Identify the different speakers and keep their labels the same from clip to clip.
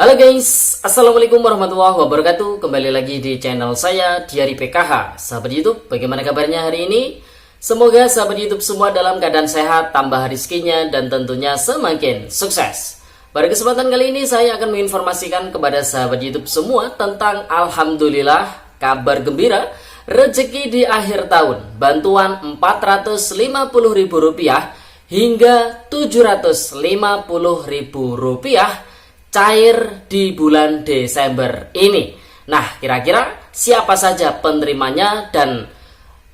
Speaker 1: Halo guys, Assalamualaikum warahmatullahi wabarakatuh. Kembali lagi di channel saya, Diari PKH. Sahabat YouTube, bagaimana kabarnya hari ini? Semoga sahabat YouTube semua dalam keadaan sehat, tambah rezekinya, dan tentunya semakin sukses. Pada kesempatan kali ini saya akan menginformasikan kepada sahabat YouTube semua tentang Alhamdulillah, kabar gembira, rezeki di akhir tahun. Bantuan Rp450.000 hingga Rp750.000 cair di bulan Desember ini. Nah, kira-kira siapa saja penerimanya dan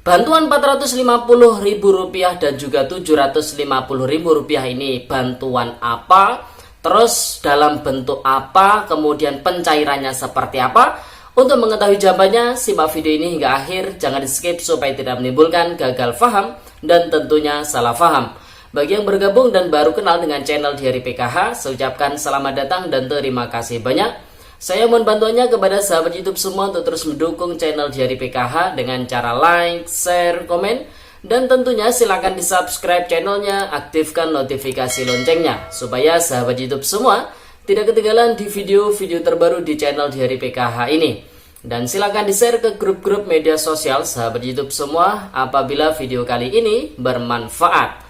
Speaker 1: bantuan Rp450.000 dan juga Rp750.000 ini bantuan apa? Terus dalam bentuk apa? Kemudian pencairannya seperti apa? Untuk mengetahui jawabannya, simak video ini hingga akhir. Jangan di skip supaya tidak menimbulkan gagal paham dan tentunya salah paham. Bagi yang bergabung dan baru kenal dengan channel Diari PKH, saya ucapkan selamat datang dan terima kasih banyak. Saya mohon bantuannya kepada sahabat YouTube semua untuk terus mendukung channel Diari PKH dengan cara like, share, komen, dan tentunya silakan di subscribe channelnya, aktifkan notifikasi loncengnya supaya sahabat YouTube semua tidak ketinggalan di video-video terbaru di channel Diari PKH ini. Dan silakan di share ke grup-grup media sosial sahabat YouTube semua apabila video kali ini bermanfaat.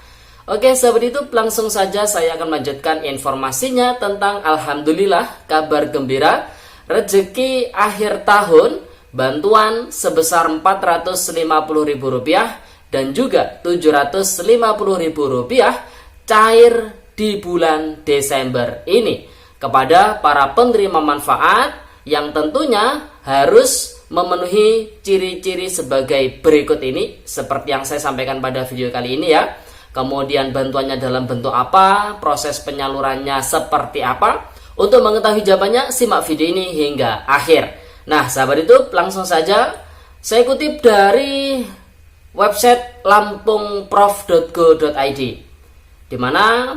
Speaker 1: Oke sahabat YouTube, langsung saja saya akan melanjutkan informasinya tentang Alhamdulillah, kabar gembira, rezeki akhir tahun, bantuan sebesar Rp450.000 dan juga Rp750.000 cair di bulan Desember ini kepada para penerima manfaat yang tentunya harus memenuhi ciri-ciri sebagai berikut ini, seperti yang saya sampaikan pada video kali ini ya. Kemudian bantuannya dalam bentuk apa, proses penyalurannya seperti apa. Untuk mengetahui jawabannya, simak video ini hingga akhir. Nah, sahabat YouTube, langsung saja saya kutip dari website lampungprof.go.id, di mana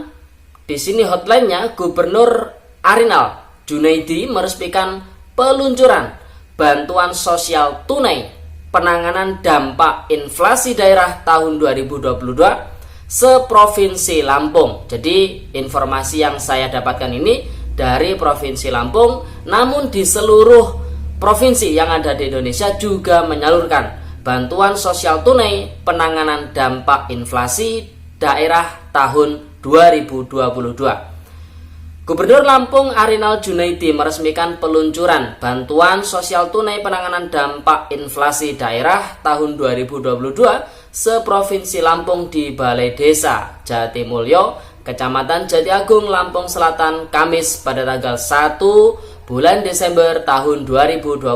Speaker 1: di sini hotline-nya Gubernur Arinal Junaidi meresmikan peluncuran bantuan sosial tunai penanganan dampak inflasi daerah tahun 2022 seprovinsi Lampung. Jadi informasi yang saya dapatkan ini dari Provinsi Lampung, namun di seluruh provinsi yang ada di Indonesia juga menyalurkan bantuan sosial tunai penanganan dampak inflasi daerah tahun 2022. Gubernur Lampung Arinal Junaidi meresmikan peluncuran bantuan sosial tunai penanganan dampak inflasi daerah tahun 2022 seprovinsi Lampung di Balai Desa Jatimulyo, Kecamatan Jati Agung, Lampung Selatan, Kamis pada tanggal 1 bulan Desember tahun 2022.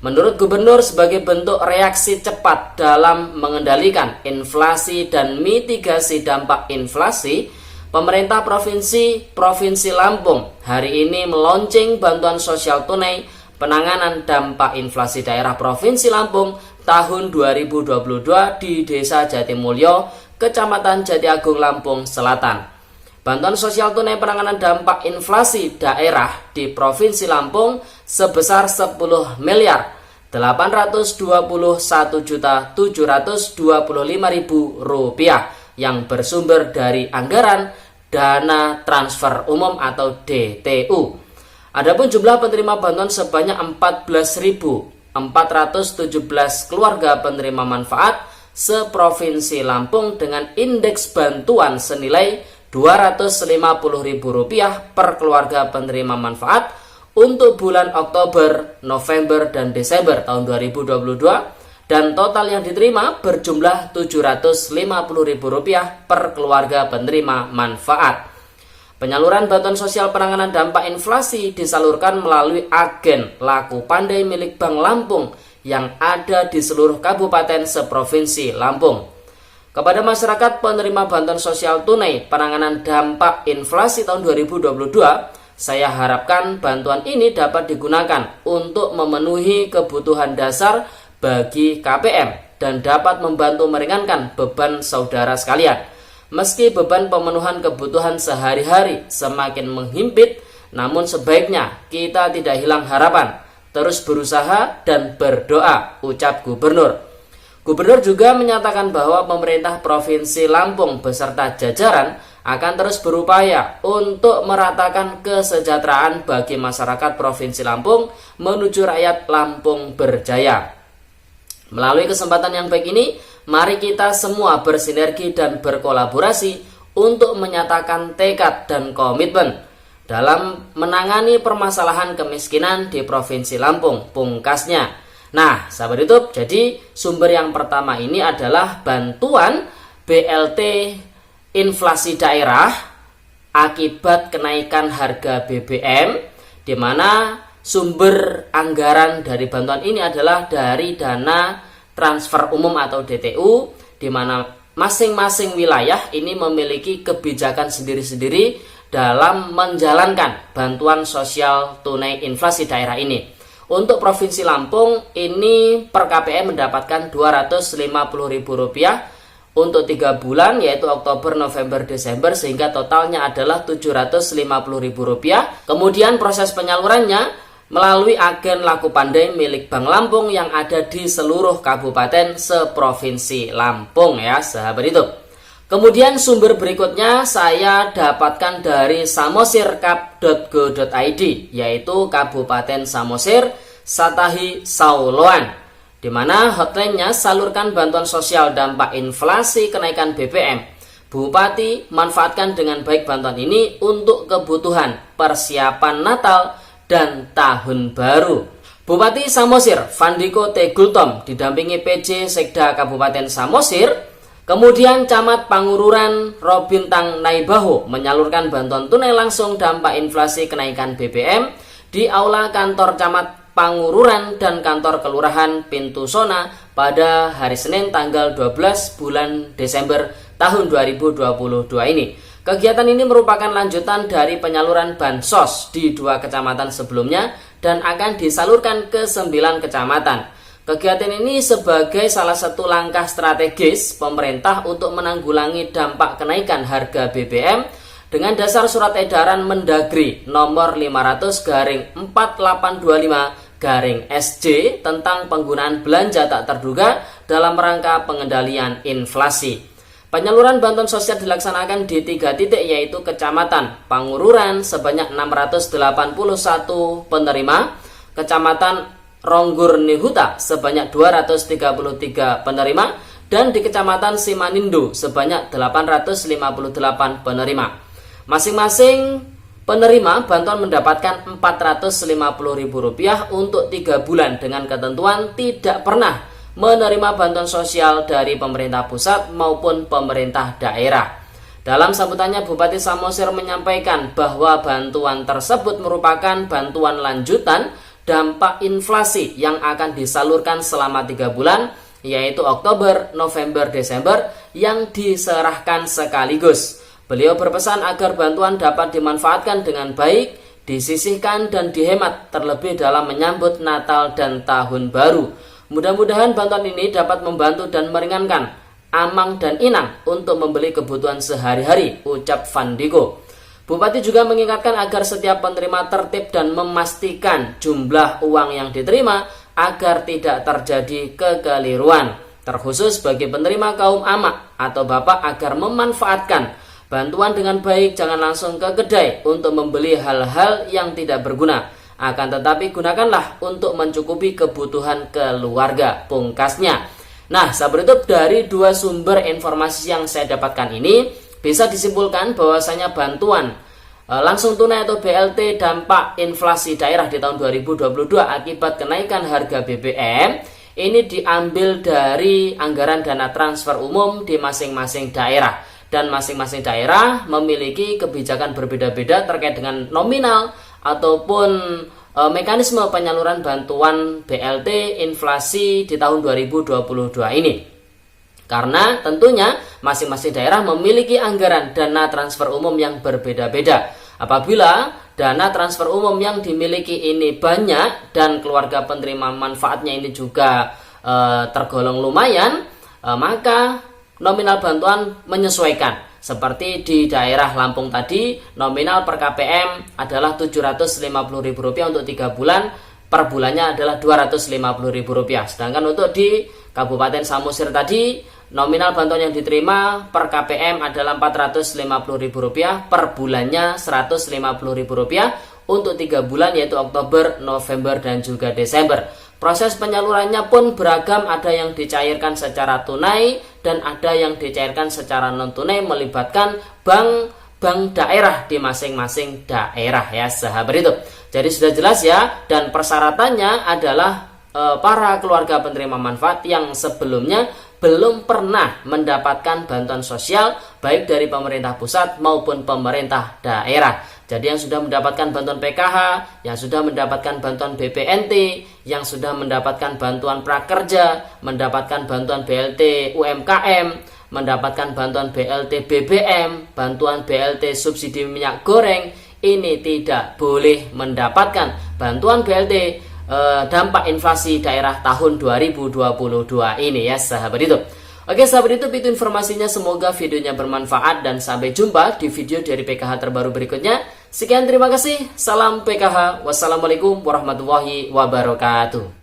Speaker 1: Menurut Gubernur, sebagai bentuk reaksi cepat dalam mengendalikan inflasi dan mitigasi dampak inflasi, pemerintah Provinsi Lampung hari ini meluncing bantuan sosial tunai penanganan dampak inflasi daerah Provinsi Lampung tahun 2022 di Desa Jatimulyo, Kecamatan Jati Agung, Lampung Selatan. Bantuan sosial tunai penanganan dampak inflasi daerah di Provinsi Lampung sebesar Rp10.721.725.000 yang bersumber dari anggaran dana transfer umum atau DTU. Adapun jumlah penerima bantuan sebanyak 14.417 keluarga penerima manfaat seprovinsi Lampung dengan indeks bantuan senilai Rp250.000 per keluarga penerima manfaat untuk bulan Oktober, November, dan Desember tahun 2022, dan total yang diterima berjumlah Rp750.000 per keluarga penerima manfaat. Penyaluran bantuan sosial penanganan dampak inflasi disalurkan melalui agen laku pandai milik Bank Lampung yang ada di seluruh kabupaten seprovinsi Lampung. Kepada masyarakat penerima bantuan sosial tunai penanganan dampak inflasi tahun 2022, saya harapkan bantuan ini dapat digunakan untuk memenuhi kebutuhan dasar bagi KPM dan dapat membantu meringankan beban saudara sekalian. Meski beban pemenuhan kebutuhan sehari-hari semakin menghimpit, namun sebaiknya kita tidak hilang harapan, terus berusaha dan berdoa, ucap Gubernur. Gubernur juga menyatakan bahwa pemerintah Provinsi Lampung beserta jajaran akan terus berupaya untuk meratakan kesejahteraan bagi masyarakat Provinsi Lampung menuju rakyat Lampung berjaya. Melalui kesempatan yang baik ini, mari kita semua bersinergi dan berkolaborasi untuk menyatakan tekad dan komitmen dalam menangani permasalahan kemiskinan di Provinsi Lampung, pungkasnya. Nah, sahabat YouTube, jadi sumber yang pertama ini adalah bantuan BLT inflasi daerah akibat kenaikan harga BBM, di mana sumber anggaran dari bantuan ini adalah dari dana transfer umum atau DTU, di mana masing-masing wilayah ini memiliki kebijakan sendiri-sendiri dalam menjalankan bantuan sosial tunai inflasi daerah ini. Untuk Provinsi Lampung ini per KPM mendapatkan Rp250.000 untuk 3 bulan, yaitu Oktober, November, Desember, sehingga totalnya adalah Rp750.000. Kemudian proses penyalurannya melalui agen laku pandai milik Bank Lampung yang ada di seluruh kabupaten seprovinsi Lampung, ya sahabat itu. Kemudian sumber berikutnya saya dapatkan dari samosirkap.go.id, yaitu Kabupaten Samosir, Satahi, Sauloan, di mana hotline-nya salurkan bantuan sosial dampak inflasi kenaikan BBM. Bupati manfaatkan dengan baik bantuan ini untuk kebutuhan persiapan Natal dan Tahun Baru. Bupati Samosir, Vandiko T. Gultom, didampingi PJ Sekda Kabupaten Samosir. Kemudian Camat Pangururan Robintang Naibaho menyalurkan bantuan tunai langsung dampak inflasi kenaikan BBM di Aula Kantor Camat Pangururan dan Kantor Kelurahan Pintu Sona pada hari Senin tanggal 12 bulan Desember tahun 2022 ini. Kegiatan ini merupakan lanjutan dari penyaluran bansos di 2 kecamatan sebelumnya dan akan disalurkan ke 9 kecamatan. Kegiatan ini sebagai salah satu langkah strategis pemerintah untuk menanggulangi dampak kenaikan harga BBM dengan dasar surat edaran Mendagri nomor 500/4825/SJ tentang penggunaan belanja tak terduga dalam rangka pengendalian inflasi. Penyaluran bantuan sosial dilaksanakan di 3 titik, yaitu Kecamatan Pangururan sebanyak 681 penerima, Kecamatan Ronggur Nihuta sebanyak 233 penerima, dan di Kecamatan Simanindo sebanyak 858 penerima. Masing-masing penerima bantuan mendapatkan Rp450.000 untuk 3 bulan dengan ketentuan tidak pernah menerima bantuan sosial dari pemerintah pusat maupun pemerintah daerah. Dalam sambutannya, Bupati Samosir menyampaikan bahwa bantuan tersebut merupakan bantuan lanjutan dampak inflasi yang akan disalurkan selama 3 bulan, yaitu Oktober, November, Desember, yang diserahkan sekaligus. Beliau berpesan agar bantuan dapat dimanfaatkan dengan baik, disisihkan dan dihemat terlebih dalam menyambut Natal dan Tahun Baru. Mudah-mudahan bantuan ini dapat membantu dan meringankan Amang dan Inang untuk membeli kebutuhan sehari-hari, ucap Vandiko. Bupati juga mengingatkan agar setiap penerima tertib dan memastikan jumlah uang yang diterima agar tidak terjadi kekeliruan. Terkhusus bagi penerima kaum amak atau bapak agar memanfaatkan bantuan dengan baik, jangan langsung ke kedai untuk membeli hal-hal yang tidak berguna. Akan tetapi gunakanlah untuk mencukupi kebutuhan keluarga, pungkasnya. Nah, sahabat YouTube, dari 2 sumber informasi yang saya dapatkan ini, bisa disimpulkan bahwasanya bantuan langsung tunai atau BLT dampak inflasi daerah di tahun 2022 akibat kenaikan harga BBM ini diambil dari anggaran dana transfer umum di masing-masing daerah, dan masing-masing daerah memiliki kebijakan berbeda-beda terkait dengan nominal ataupun mekanisme penyaluran bantuan BLT inflasi di tahun 2022 ini. Karena tentunya masing-masing daerah memiliki anggaran dana transfer umum yang berbeda-beda. Apabila dana transfer umum yang dimiliki ini banyak dan keluarga penerima manfaatnya ini juga tergolong lumayan, maka nominal bantuan menyesuaikan. Seperti di daerah Lampung tadi, nominal per KPM adalah Rp750.000 untuk 3 bulan, per bulannya adalah Rp250.000. Sedangkan untuk di Kabupaten Samosir tadi, Nominal bantuan yang diterima per KPM adalah Rp450.000, per bulannya Rp150.000 untuk 3 bulan yaitu Oktober, November, dan juga Desember. Proses penyalurannya pun beragam, ada yang dicairkan secara tunai dan ada yang dicairkan secara non tunai melibatkan bank daerah di masing-masing daerah ya sahabat itu. Jadi sudah jelas ya, dan persyaratannya adalah para keluarga penerima manfaat yang sebelumnya belum pernah mendapatkan bantuan sosial baik dari pemerintah pusat maupun pemerintah daerah. Jadi yang sudah mendapatkan bantuan PKH, yang sudah mendapatkan bantuan BPNT, yang sudah mendapatkan bantuan prakerja, mendapatkan bantuan BLT UMKM, mendapatkan bantuan BLT BBM, bantuan BLT subsidi minyak goreng, ini tidak boleh mendapatkan bantuan BLT dampak inflasi daerah tahun 2022 ini ya sahabat itu. Oke sahabat itu informasinya, semoga videonya bermanfaat dan sampai jumpa di video dari PKH terbaru berikutnya. Sekian, terima kasih, salam PKH, wassalamualaikum warahmatullahi wabarakatuh.